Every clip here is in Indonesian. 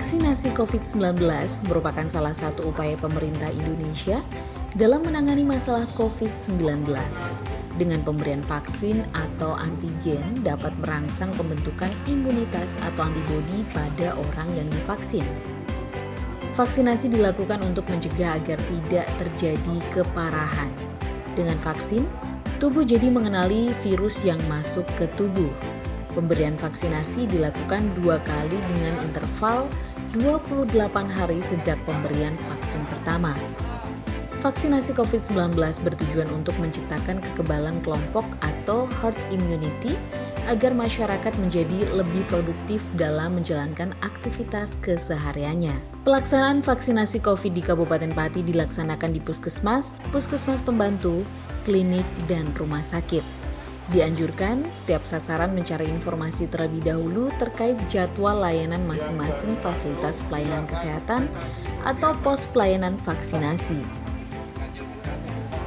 Vaksinasi COVID-19 merupakan salah satu upaya pemerintah Indonesia dalam menangani masalah COVID-19. Dengan pemberian vaksin atau antigen dapat merangsang pembentukan imunitas atau antibodi pada orang yang divaksin. Vaksinasi dilakukan untuk mencegah agar tidak terjadi keparahan. Dengan vaksin, tubuh jadi mengenali virus yang masuk ke tubuh. Pemberian vaksinasi dilakukan 2 kali dengan interval 28 hari sejak pemberian vaksin pertama. Vaksinasi COVID-19 bertujuan untuk menciptakan kekebalan kelompok atau herd immunity agar masyarakat menjadi lebih produktif dalam menjalankan aktivitas kesehariannya. Pelaksanaan vaksinasi COVID di Kabupaten Pati dilaksanakan di puskesmas, puskesmas pembantu, klinik, dan rumah sakit. Dianjurkan setiap sasaran mencari informasi terlebih dahulu terkait jadwal layanan masing-masing fasilitas pelayanan kesehatan atau pos pelayanan vaksinasi.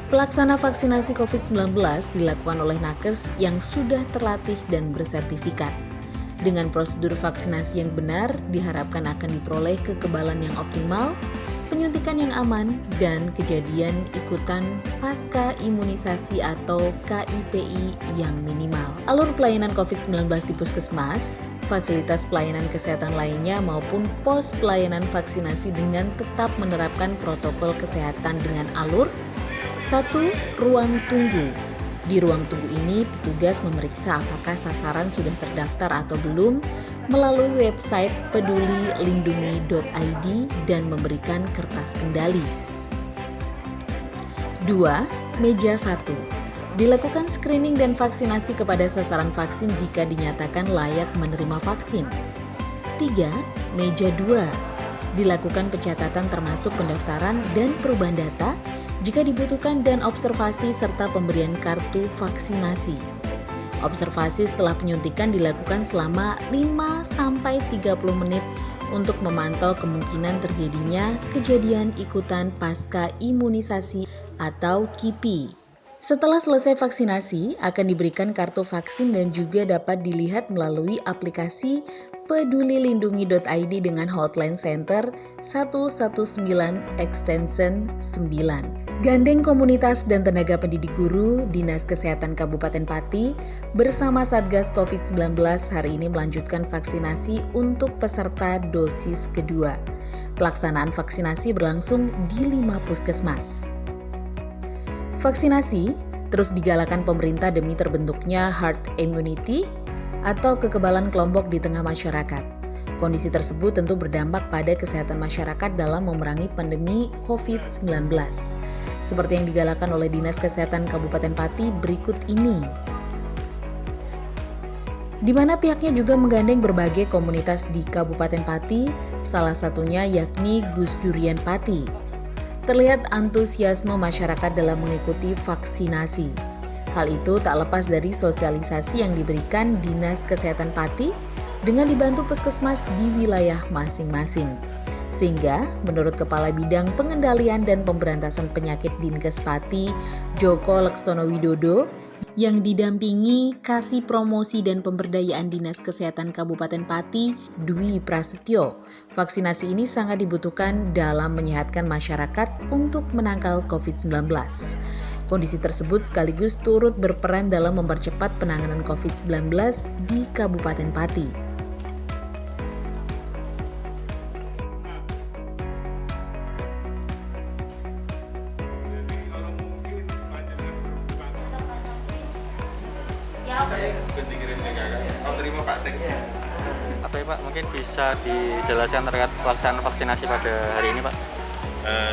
Pelaksana vaksinasi COVID-19 dilakukan oleh nakes yang sudah terlatih dan bersertifikat. Dengan prosedur vaksinasi yang benar, diharapkan akan diperoleh kekebalan yang optimal, penyuntikan yang aman, dan kejadian ikutan pasca imunisasi atau KIPI yang minimal. Alur pelayanan COVID-19 di puskesmas, fasilitas pelayanan kesehatan lainnya maupun pos pelayanan vaksinasi dengan tetap menerapkan protokol kesehatan dengan alur 1. Ruang tunggu. Di ruang tunggu ini, petugas memeriksa apakah sasaran sudah terdaftar atau belum melalui website pedulilindungi.id dan memberikan kertas kendali. 2. Meja 1. Dilakukan screening dan vaksinasi kepada sasaran vaksin jika dinyatakan layak menerima vaksin. 3. Meja 2. Dilakukan pencatatan termasuk pendaftaran dan perubahan data jika dibutuhkan dan observasi serta pemberian kartu vaksinasi. Observasi setelah penyuntikan dilakukan selama 5-30 menit untuk memantau kemungkinan terjadinya kejadian ikutan pasca imunisasi atau KIPI. Setelah selesai vaksinasi, akan diberikan kartu vaksin dan juga dapat dilihat melalui aplikasi pedulilindungi.id dengan hotline center 119 extension 9. Gandeng komunitas dan tenaga pendidik guru, Dinas Kesehatan Kabupaten Pati bersama Satgas COVID-19 hari ini melanjutkan vaksinasi untuk peserta dosis kedua. Pelaksanaan vaksinasi berlangsung di 5 puskesmas. Vaksinasi terus digalakan pemerintah demi terbentuknya herd immunity atau kekebalan kelompok di tengah masyarakat. Kondisi tersebut tentu berdampak pada kesehatan masyarakat dalam memerangi pandemi COVID-19. Seperti yang digalakan oleh Dinas Kesehatan Kabupaten Pati berikut ini. Di mana pihaknya juga menggandeng berbagai komunitas di Kabupaten Pati, salah satunya yakni Gus Durian Pati. Terlihat antusiasme masyarakat dalam mengikuti vaksinasi. Hal itu tak lepas dari sosialisasi yang diberikan Dinas Kesehatan Pati dengan dibantu puskesmas di wilayah masing-masing. Sehingga, menurut Kepala Bidang Pengendalian dan Pemberantasan Penyakit Dinkes Pati, Joko Leksono Widodo, yang didampingi Kasih Promosi dan Pemberdayaan Dinas Kesehatan Kabupaten Pati, Dwi Prasetyo, vaksinasi ini sangat dibutuhkan dalam menyehatkan masyarakat untuk menangkal COVID-19. Kondisi tersebut sekaligus turut berperan dalam mempercepat penanganan COVID-19 di Kabupaten Pati. Saya kirim ke kakak, kamu terima Pak Sek. Apa ya Pak, mungkin bisa dijelaskan terkait pelaksanaan vaksinasi pada hari ini Pak?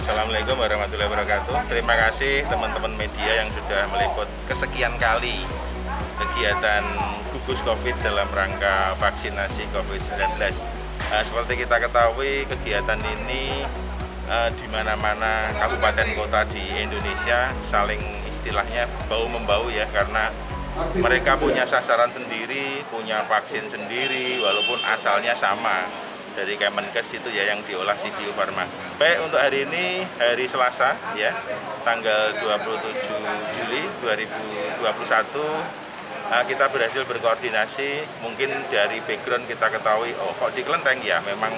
Assalamualaikum warahmatullahi wabarakatuh. Terima kasih teman-teman media yang sudah meliput kesekian kali kegiatan gugus COVID dalam rangka vaksinasi COVID-19. Seperti kita ketahui, kegiatan ini di mana-mana kabupaten kota di Indonesia saling istilahnya bau-membau ya, karena mereka punya sasaran sendiri, punya vaksin sendiri, walaupun asalnya sama dari Kemenkes itu ya yang diolah di Bio Farma. Baik, untuk hari ini, hari Selasa ya, tanggal 27 Juli 2021, kita berhasil berkoordinasi. Mungkin dari background kita ketahui, oh kok di Kelenteng ya memang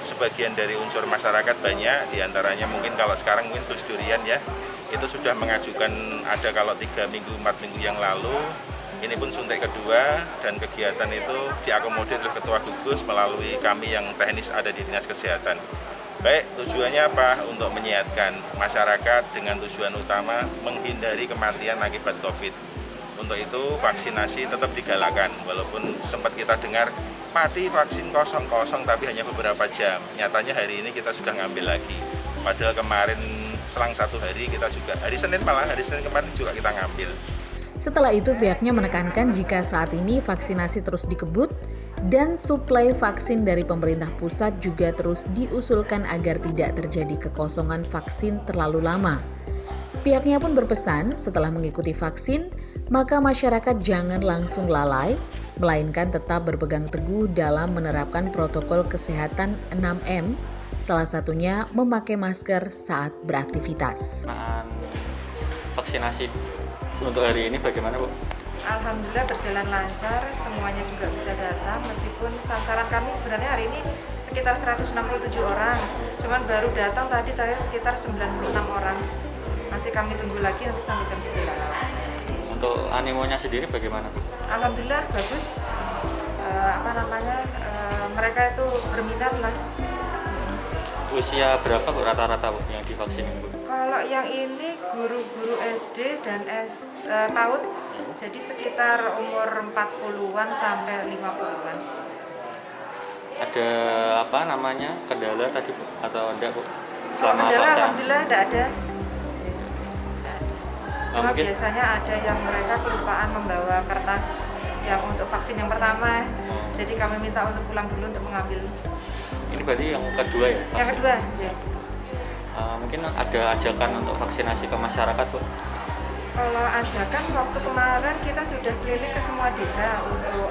sebagian dari unsur masyarakat banyak, diantaranya mungkin kalau sekarang mungkin Gus Durian ya, itu sudah mengajukan ada kalau 3 minggu, 4 minggu yang lalu. Ini pun suntik kedua dan kegiatan itu diakomodir oleh Ketua Gugus melalui kami yang teknis ada di Dinas Kesehatan. Baik, tujuannya apa? Untuk menyehatkan masyarakat dengan tujuan utama menghindari kematian akibat COVID. Untuk itu vaksinasi tetap digalakkan, walaupun sempat kita dengar Pati vaksin kosong tapi hanya beberapa jam. Nyatanya hari ini kita sudah ngambil lagi. Padahal kemarin selang 1 hari kita juga, hari Senin kemarin juga kita ngambil. Setelah itu pihaknya menekankan jika saat ini vaksinasi terus dikebut dan suplai vaksin dari pemerintah pusat juga terus diusulkan agar tidak terjadi kekosongan vaksin terlalu lama. Pihaknya pun berpesan setelah mengikuti vaksin, maka masyarakat jangan langsung lalai, melainkan tetap berpegang teguh dalam menerapkan protokol kesehatan 6M, salah satunya memakai masker saat beraktivitas. Vaksinasi untuk hari ini bagaimana, Bu? Alhamdulillah berjalan lancar, semuanya juga bisa datang meskipun sasaran kami sebenarnya hari ini sekitar 167 orang, cuman baru datang tadi terakhir sekitar 96 orang. Masih kami tunggu lagi nanti sampai jam 11. Untuk animonya sendiri bagaimana, Bu? Alhamdulillah bagus. Mereka itu berminat lah. Usia berapa, Bu, rata-rata, Bu, yang divaksin, Bu? Kalau yang ini guru-guru SD dan PAUD, jadi sekitar umur 40-an sampai 50-an. Ada kendala tadi, Bu, atau enggak, Bu? Kalau kendala alhamdulillah tidak ada. Cuma mungkin biasanya ada yang mereka kelupaan membawa kertas yang untuk vaksin yang pertama. Jadi kami minta untuk pulang dulu untuk mengambil. Ini berarti yang kedua ya? Yang kedua, ya. Mungkin ada ajakan untuk vaksinasi ke masyarakat, Bu? Kalau ajakan waktu kemarin kita sudah keliling ke semua desa untuk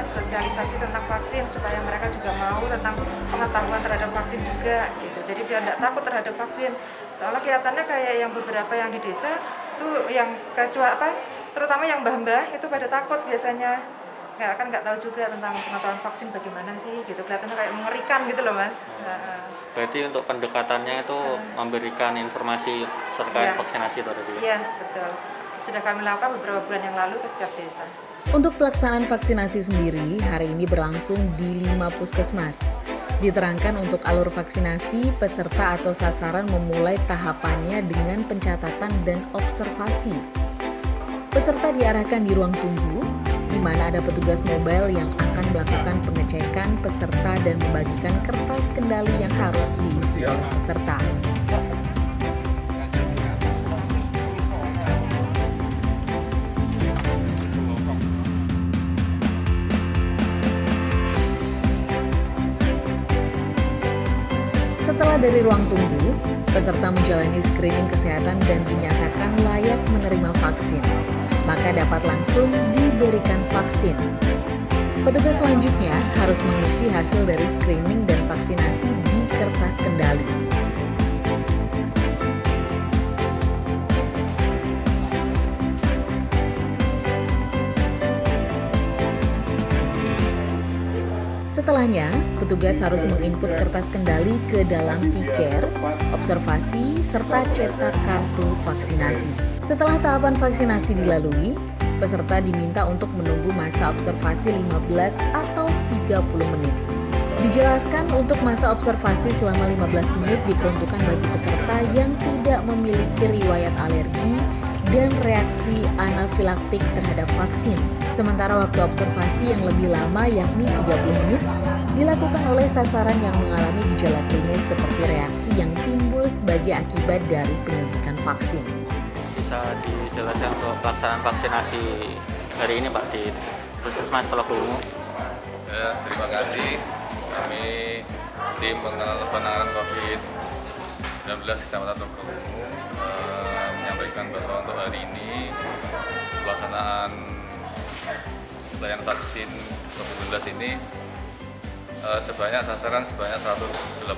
sosialisasi tentang vaksin supaya mereka juga mau tentang pengetahuan terhadap vaksin juga gitu. Jadi biar tidak takut terhadap vaksin. Soalnya kelihatannya kayak yang beberapa yang di desa tuh yang terutama yang mbah-mbah itu pada takut biasanya. Nggak tahu juga tentang pengetahuan vaksin bagaimana sih gitu. Kelihatannya kayak mengerikan gitu loh, Mas. Berarti untuk pendekatannya itu memberikan informasi terkait vaksinasi tadi. Iya, betul. Sudah kami lakukan beberapa bulan yang lalu ke setiap desa. Untuk pelaksanaan vaksinasi sendiri, hari ini berlangsung di 5 puskesmas. Diterangkan untuk alur vaksinasi, peserta atau sasaran memulai tahapannya dengan pencatatan dan observasi. Peserta diarahkan di ruang tunggu, di mana ada petugas mobile yang akan melakukan pengecekan peserta dan membagikan kertas kendali yang harus diisi oleh peserta. Setelah dari ruang tunggu, peserta menjalani screening kesehatan dan dinyatakan layak menerima vaksin, maka dapat langsung diberikan vaksin. Petugas selanjutnya harus mengisi hasil dari screening dan vaksinasi di kertas kendali. Setelahnya, petugas harus menginput kertas kendali ke dalam piker, observasi, serta cetak kartu vaksinasi. Setelah tahapan vaksinasi dilalui, peserta diminta untuk menunggu masa observasi 15 atau 30 menit. Dijelaskan untuk masa observasi selama 15 menit diperuntukkan bagi peserta yang tidak memiliki riwayat alergi dan reaksi anafilaktik terhadap vaksin. Sementara waktu observasi yang lebih lama yakni 30 menit dilakukan oleh sasaran yang mengalami gejala klinis seperti reaksi yang timbul sebagai akibat dari penyuntikan vaksin. Bisa dijelaskan untuk pelaksanaan vaksinasi hari ini, Pak, di Puskesmas Telogulungu? Terima kasih. Kami tim penanganan COVID-19 Kecamatan Telogulungu menyampaikan bahwa untuk hari ini pelaksanaan pelayanan vaksin COVID-19 ini sasaran sebanyak 180.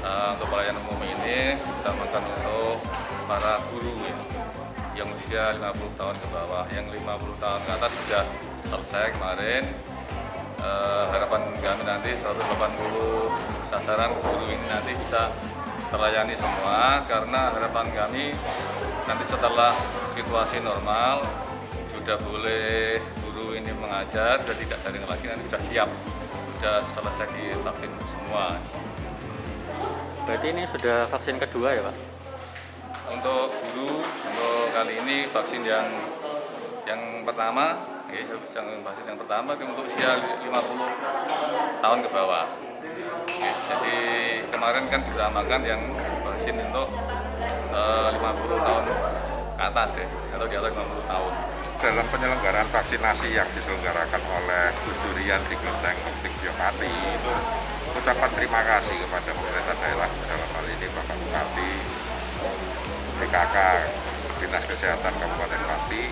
Untuk pelayanan umum ini kita makan untuk para guru ya. yang usia 50 tahun ke bawah. Yang 50 tahun ke atas sudah selesai kemarin. Harapan kami nanti 180 sasaran guru ini nanti bisa terlayani semua, karena harapan kami nanti setelah situasi normal sudah boleh guru ini mengajar, sudah tidak daring lagi, nanti sudah siap, sudah selesai divaksin semua. Berarti ini sudah vaksin kedua ya Pak? Untuk guru, untuk kali ini vaksin yang pertama, vaksin yang pertama itu untuk usia 50 tahun ke bawah. Jadi kemarin kan ditambahkan yang vaksin untuk 50 tahun ke atas ya, atau di atas 50 tahun. Dalam penyelenggaraan vaksinasi yang diselenggarakan oleh Gus Durian di Kelenteng Optik Biopati, itu ucapan terima kasih kepada pemerintah daerah, dalam hal ini Bapak Bupati, BKK, Dinas Kesehatan Kabupaten Pati,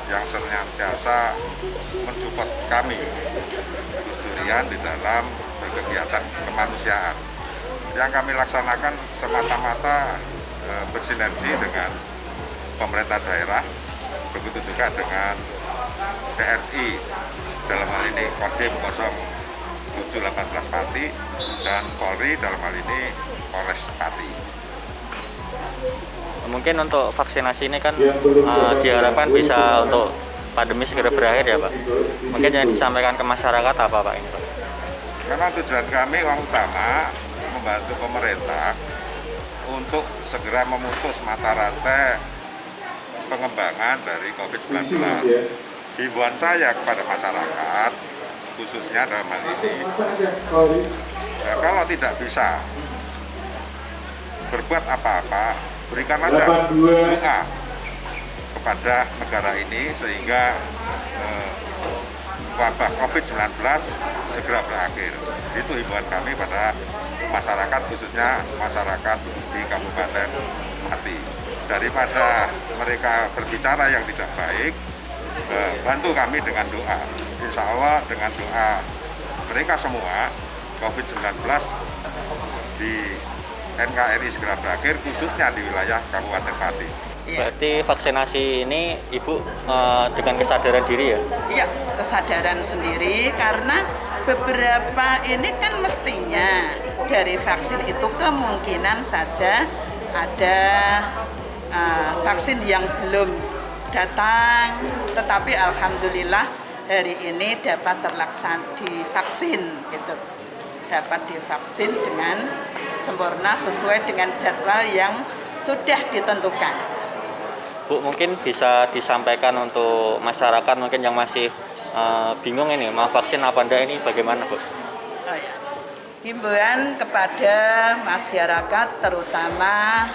yang senantiasa mensupport kami Gus Durian di dalam berkegiatan kemanusiaan. Yang kami laksanakan semata-mata bersinergi dengan pemerintah daerah, begitu juga dengan TNI, dalam hal ini Kodim 0718 Pati, dan Polri dalam hal ini Polres Pati. Mungkin untuk vaksinasi ini kan diharapkan bisa untuk pandemi segera berakhir ya Pak. Mungkin yang disampaikan ke masyarakat apa Pak ini Pak? Memang tujuan kami yang utama membantu pemerintah untuk segera memutus mata rantai pengembangan dari COVID-19. Himbauan saya kepada masyarakat, khususnya dalam hal ini, kalau tidak bisa berbuat apa-apa, berikan aja doa kepada negara ini sehingga wabah COVID-19 segera berakhir. Itu himbauan kami pada masyarakat, khususnya masyarakat di Kabupaten Pati. Daripada mereka berbicara yang tidak baik, bantu kami dengan doa. Insya Allah dengan doa mereka semua, COVID-19 di NKRI segera berakhir, khususnya di wilayah Kabupaten Pati. Berarti vaksinasi ini Ibu dengan kesadaran diri ya? Iya, kesadaran sendiri, karena beberapa ini kan mestinya dari vaksin itu kemungkinan saja ada vaksin yang belum datang, tetapi alhamdulillah hari ini dapat divaksin gitu. Dapat divaksin dengan sempurna sesuai dengan jadwal yang sudah ditentukan. Bu, mungkin bisa disampaikan untuk masyarakat mungkin yang masih bingung ini mau vaksin apa enggak, ini bagaimana Bu? Oh ya. Himbauan kepada masyarakat, terutama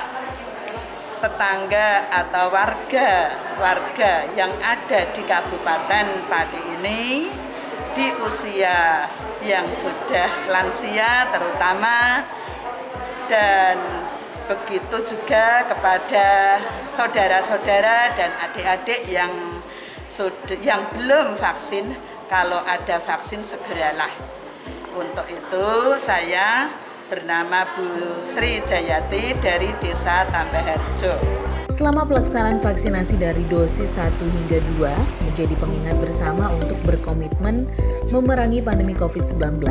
tetangga atau warga yang ada di Kabupaten Pati ini di usia yang sudah lansia terutama, dan begitu juga kepada saudara-saudara dan adik-adik yang belum vaksin, kalau ada vaksin segeralah. Untuk itu saya bernama Bu Sri Jayati dari Desa Tambaharjo. Selama pelaksanaan vaksinasi dari dosis 1 hingga 2 menjadi pengingat bersama untuk berkomitmen memerangi pandemi COVID-19.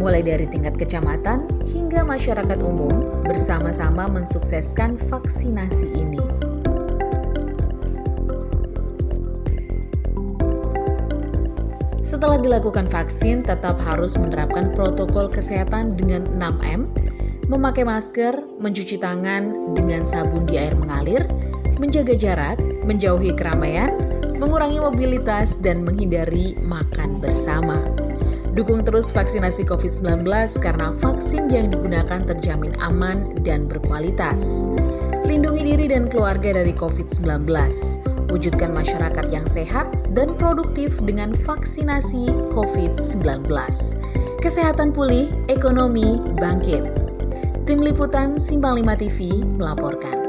Mulai dari tingkat kecamatan hingga masyarakat umum bersama-sama mensukseskan vaksinasi ini. Setelah dilakukan vaksin, tetap harus menerapkan protokol kesehatan dengan 6M, memakai masker, mencuci tangan dengan sabun di air mengalir, menjaga jarak, menjauhi keramaian, mengurangi mobilitas, dan menghindari makan bersama. Dukung terus vaksinasi COVID-19 karena vaksin yang digunakan terjamin aman dan berkualitas. Lindungi diri dan keluarga dari COVID-19. Wujudkan masyarakat yang sehat dan produktif dengan vaksinasi COVID-19. Kesehatan pulih, ekonomi bangkit. Tim Liputan Simpang 5 TV melaporkan.